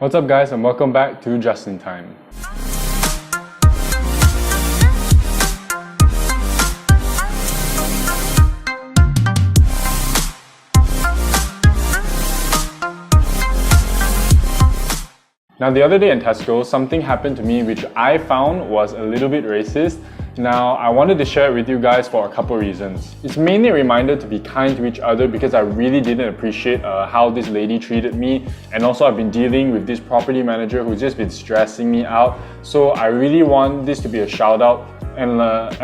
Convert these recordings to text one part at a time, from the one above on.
What's up guys, and welcome back to Just in Time. Now the other day in Tesco, something happened to me which I found was a little bit racist. Now I wanted to share it with you guys for a couple reasons. It's mainly a reminder to be kind to each other because I really didn't appreciate how this lady treated me, and also I've been dealing with this property manager who's just been stressing me out. So I really want this to be a shout out and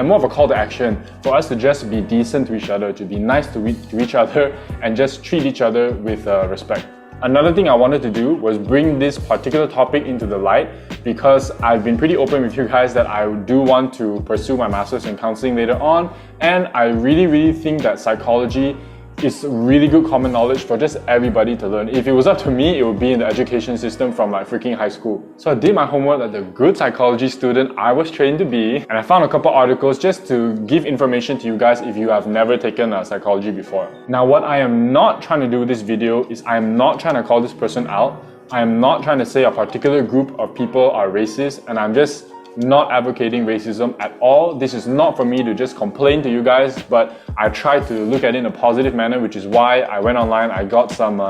more of a call to action for us to just be decent to each other, to be nice to each other and just treat each other with respect. Another thing I wanted to do was bring this particular topic into the light because I've been pretty open with you guys that I do want to pursue my master's in counselling later on, and I really think that psychology is really good common knowledge for just everybody to learn. If it was up to me, it would be in the education system from like freaking high school. So I did my homework like the good psychology student I was trained to be, and I found a couple articles just to give information to you guys if you have never taken psychology before. Now what I am not trying to do with this video is I am not trying to call this person out. I am not trying to say a particular group of people are racist, and I'm just not advocating racism at all. This is not for me to just complain to you guys, but I try to look at it in a positive manner, which is why I went online, I got some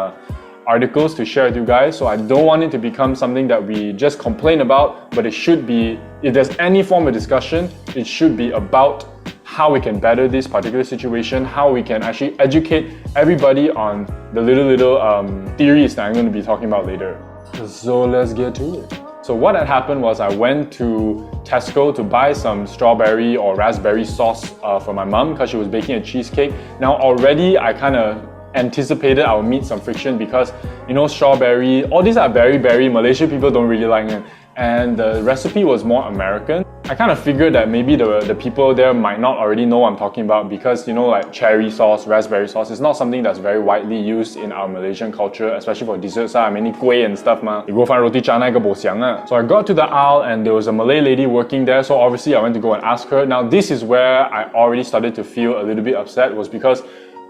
articles to share with you guys. So I don't want it to become something that we just complain about, but it should be, if there's any form of discussion, it should be about how we can better this particular situation, how we can actually educate everybody on the little theories that I'm going to be talking about later. So let's get to it. So what had happened was I went to Tesco to buy some strawberry or raspberry sauce for my mum because she was baking a cheesecake. Now already I kind of anticipated I would meet some friction because, you know, strawberry, all these are berry, Malaysian people don't really like it. And the recipe was more American. I kind of figured that maybe the people there might not already know what I'm talking about because, you know, like cherry sauce, raspberry sauce is not something that's very widely used in our Malaysian culture, especially for desserts. I mean, kuih and stuff ma. You go find roti canai ke bosiang. So I got to the aisle and there was a Malay lady working there, so obviously I went to go and ask her. Now this is where I already started to feel a little bit upset, was because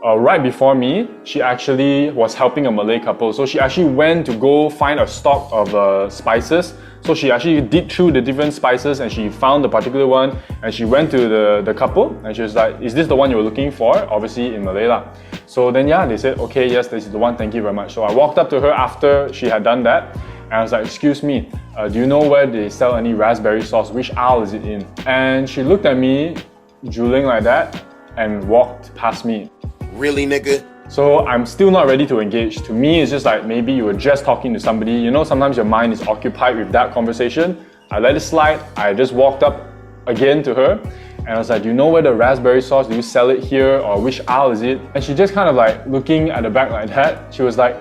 right before me, she actually was helping a Malay couple. So she actually went to go find a stock of spices. So she actually did through the different spices and she found the particular one, and she went to the couple and she was like, is this the one you were looking for? Obviously in Malay lah. So then yeah, they said, okay, yes, this is the one, thank you very much. So I walked up to her after she had done that and I was like, excuse me, do you know where they sell any raspberry sauce? Which aisle is it in? And she looked at me, drooling like that, and walked past me. Really, nigga? So I'm still not ready to engage. To me, it's just like maybe you were just talking to somebody. You know, sometimes your mind is occupied with that conversation. I let it slide. I just walked up again to her and I was like, do you know where the raspberry sauce, do you sell it here, or which aisle is it? And she just kind of like looking at the back like that. She was like,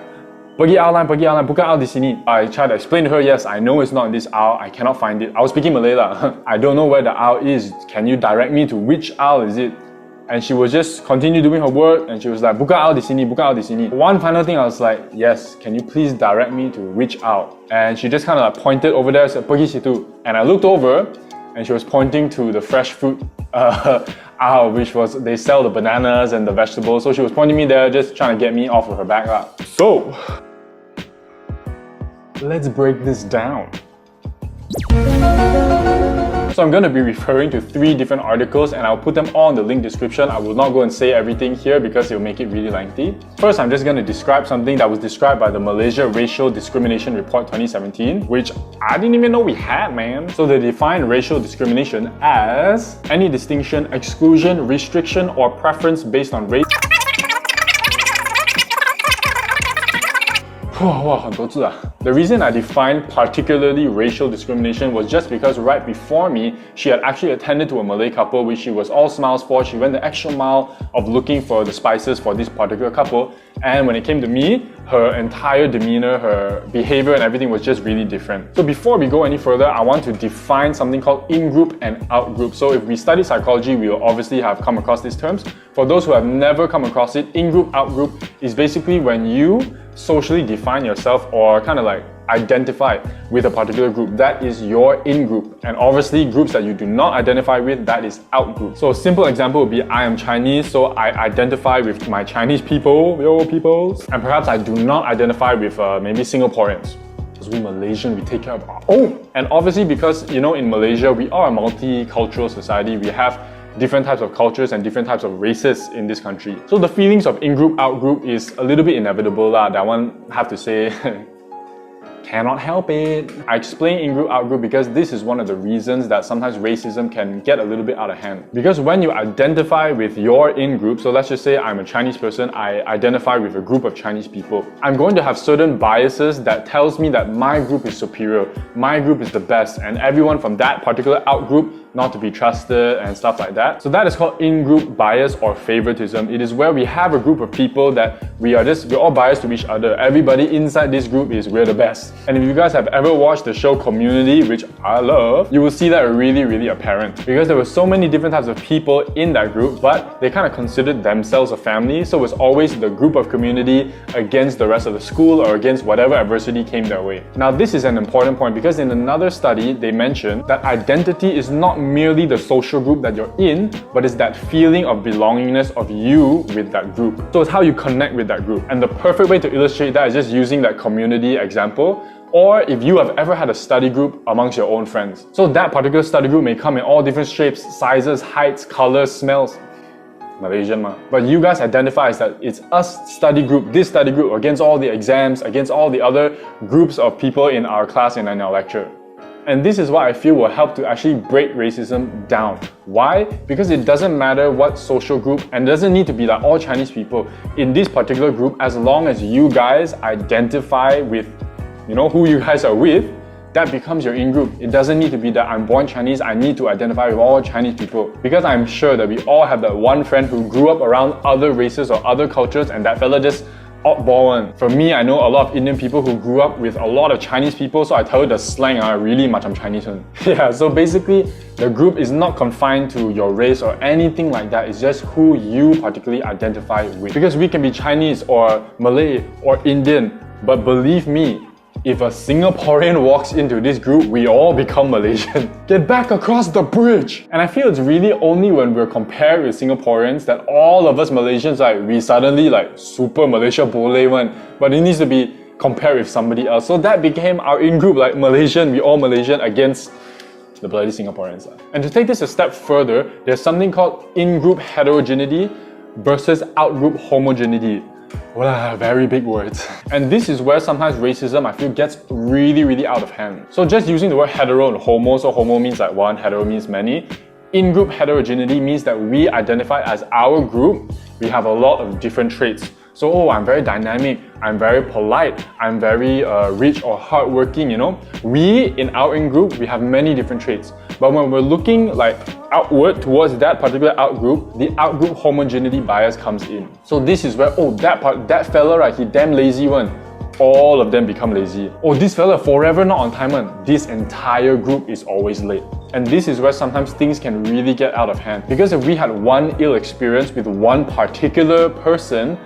pergi aisle, bukan aisle di sini. I tried to explain to her, yes, I know it's not in this aisle. I cannot find it. I was speaking Malay lah. I don't know where the aisle is. Can you direct me to which aisle is it? And she was just continue doing her work and she was like, bukan aisle di sini. One final thing, I was like, yes, can you please direct me to which aisle? And she just kind of like pointed over there and said, pergi situ. And I looked over and she was pointing to the fresh fruit aisle, which was, they sell the bananas and the vegetables. So she was pointing me there, just trying to get me off of her back lah. So, let's break this down. So I'm going to be referring to 3 different articles and I'll put them all in the link description. I will not go and say everything here because it'll make it really lengthy. First, I'm just going to describe something that was described by the Malaysia Racial Discrimination Report 2017, which I didn't even know we had, man. So they define racial discrimination as any distinction, exclusion, restriction, or preference based on race. The reason I defined particularly racial discrimination was just because right before me, she had actually attended to a Malay couple which she was all smiles for. She went the extra mile of looking for the spices for this particular couple, and when it came to me, her entire demeanor, her behavior and everything was just really different. So before we go any further, I want to define something called Ingroup and Outgroup. So if we study psychology, we will obviously have come across these terms. For those who have never come across it, Ingroup, Outgroup is basically when you socially define yourself or kind of like identify with a particular group. That is your in-group. And obviously groups that you do not identify with, that is out-group. So a simple example would be I am Chinese, so I identify with my Chinese people, yo peoples. And perhaps I do not identify with maybe Singaporeans. Because we Malaysian, we take care of our own. And obviously because, you know, in Malaysia, we are a multicultural society. We have different types of cultures and different types of races in this country. So the feelings of in-group, out-group is a little bit inevitable lah. That one, have to say, cannot help it. I explain in-group, out-group because this is one of the reasons that sometimes racism can get a little bit out of hand. Because when you identify with your in-group, so let's just say I'm a Chinese person, I identify with a group of Chinese people, I'm going to have certain biases that tells me that my group is superior, my group is the best, and everyone from that particular out-group not to be trusted and stuff like that. So that is called in-group bias or favoritism. It is where we have a group of people that we're all biased to each other. Everybody inside this group is we're the best. And if you guys have ever watched the show Community, which I love, you will see that really apparent. Because there were so many different types of people in that group, but they kind of considered themselves a family. So it was always the group of community against the rest of the school or against whatever adversity came their way. Now this is an important point because in another study, they mentioned that identity is not merely the social group that you're in, but it's that feeling of belongingness of you with that group. So it's how you connect with that group. And the perfect way to illustrate that is just using that community example, or if you have ever had a study group amongst your own friends. So that particular study group may come in all different shapes, sizes, heights, colors, smells. Malaysian ma. But you guys identify as that it's us study group, this study group against all the exams, against all the other groups of people in our class and in our lecture. And this is what I feel will help to actually break racism down. Why? Because it doesn't matter what social group, and it doesn't need to be like all Chinese people in this particular group, as long as you guys identify with, you know, who you guys are with, that becomes your in-group. It doesn't need to be that I'm born Chinese, I need to identify with all Chinese people. Because I'm sure that we all have that one friend who grew up around other races or other cultures and that fella just oddball one. For me, I know a lot of Indian people who grew up with a lot of Chinese people, so I tell you the slang are really much Chinese one. Yeah, so basically, the group is not confined to your race or anything like that. It's just who you particularly identify with. Because we can be Chinese or Malay or Indian, but believe me, if a Singaporean walks into this group, we all become Malaysian. Get back across the bridge! And I feel it's really only when we're compared with Singaporeans that all of us Malaysians, like, we suddenly like super Malaysia boleh one, but it needs to be compared with somebody else. So that became our in-group, like Malaysian, we all Malaysian against the bloody Singaporeans. And to take this a step further, there's something called in-group heterogeneity versus out-group homogeneity. Voila, very big words. And this is where sometimes racism, I feel, gets really out of hand. So just using the word hetero and homo, so homo means like one, hetero means many. In-group heterogeneity means that we identify as our group, we have a lot of different traits. So, oh, I'm very dynamic, I'm very polite, I'm very rich or hardworking, you know. We, in our in-group, we have many different traits. But when we're looking like outward towards that particular out-group, the out-group homogeneity bias comes in. So this is where, oh, that fella, right, he damn lazy one. All of them become lazy. Oh, this fella forever not on time one. This entire group is always late. And this is where sometimes things can really get out of hand. Because if we had one ill experience with one particular person,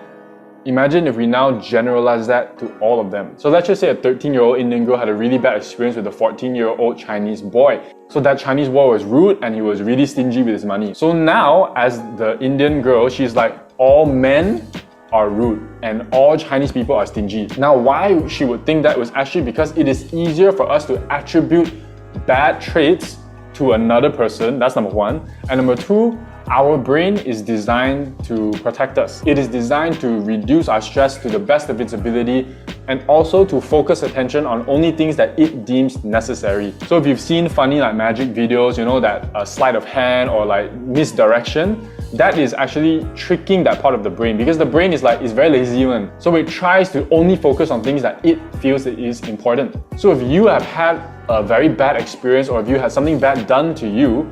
imagine if we now generalize that to all of them. So let's just say a 13-year-old Indian girl had a really bad experience with a 14-year-old Chinese boy. So that Chinese boy was rude and he was really stingy with his money. So now, as the Indian girl, she's like, all men are rude and all Chinese people are stingy. Now, why she would think that was actually because it is easier for us to attribute bad traits to another person. That's number one. And number two, our brain is designed to protect us. It is designed to reduce our stress to the best of its ability and also to focus attention on only things that it deems necessary. So if you've seen funny like magic videos, you know, that sleight of hand or like misdirection, that is actually tricking that part of the brain because the brain is like, it's very lazy one. So it tries to only focus on things that it feels it is important. So if you have had a very bad experience or if you had something bad done to you,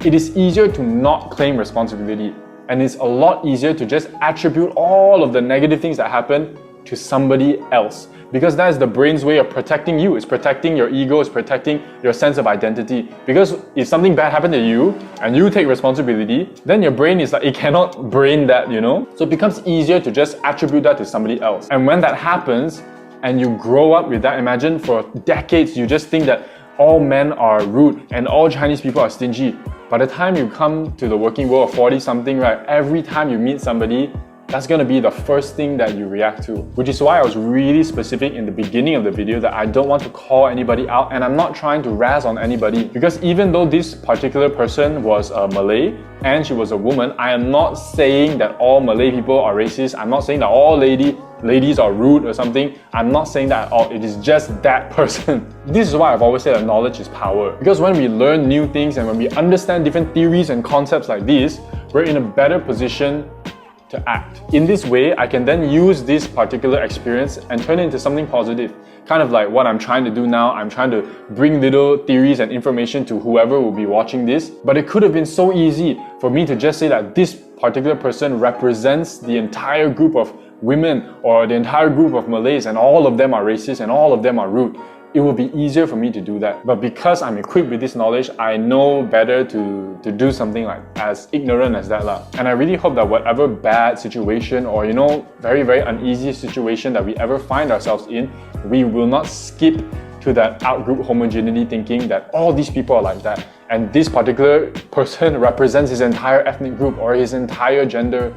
it is easier to not claim responsibility, and it's a lot easier to just attribute all of the negative things that happen to somebody else, because that is the brain's way of protecting you. It's protecting your ego, it's protecting your sense of identity. Because if something bad happened to you and you take responsibility, then your brain is like, it cannot brain that, you know? So it becomes easier to just attribute that to somebody else. And when that happens and you grow up with that, imagine for decades you just think that all men are rude and all Chinese people are stingy. By the time you come to the working world of 40-something, right, every time you meet somebody, that's gonna be the first thing that you react to. Which is why I was really specific in the beginning of the video that I don't want to call anybody out, and I'm not trying to razz on anybody, because even though this particular person was a Malay and she was a woman, I am not saying that all Malay people are racist. I'm not saying that all ladies are rude or something. I'm not saying that at all. It is just that person. This is why I've always said that knowledge is power. Because when we learn new things and when we understand different theories and concepts like this, we're in a better position to act. In this way, I can then use this particular experience and turn it into something positive. Kind of like what I'm trying to do now. I'm trying to bring little theories and information to whoever will be watching this. But it could have been so easy for me to just say that this particular person represents the entire group of women or the entire group of Malays and all of them are racist and all of them are rude. It would be easier for me to do that. But because I'm equipped with this knowledge, I know better to do something like as ignorant as that lah. And I really hope that whatever bad situation or very, very uneasy situation that we ever find ourselves in, we will not skip to that outgroup homogeneity thinking that all these people are like that. And this particular person represents his entire ethnic group or his entire gender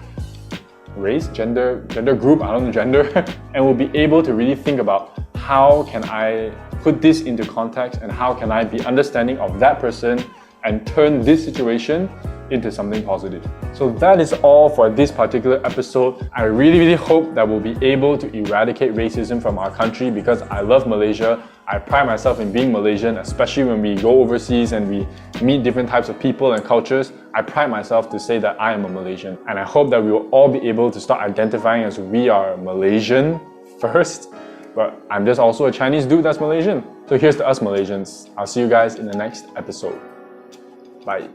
group, I don't know, gender. And we'll be able to really think about how can I put this into context and how can I be understanding of that person and turn this situation into something positive. So that is all for this particular episode. I really hope that we'll be able to eradicate racism from our country, because I love Malaysia. I pride myself in being Malaysian, especially when we go overseas and we meet different types of people and cultures. I pride myself to say that I am a Malaysian. And I hope that we will all be able to start identifying as we are Malaysian first. But I'm just also a Chinese dude that's Malaysian. So here's to us Malaysians. I'll see you guys in the next episode. Bye.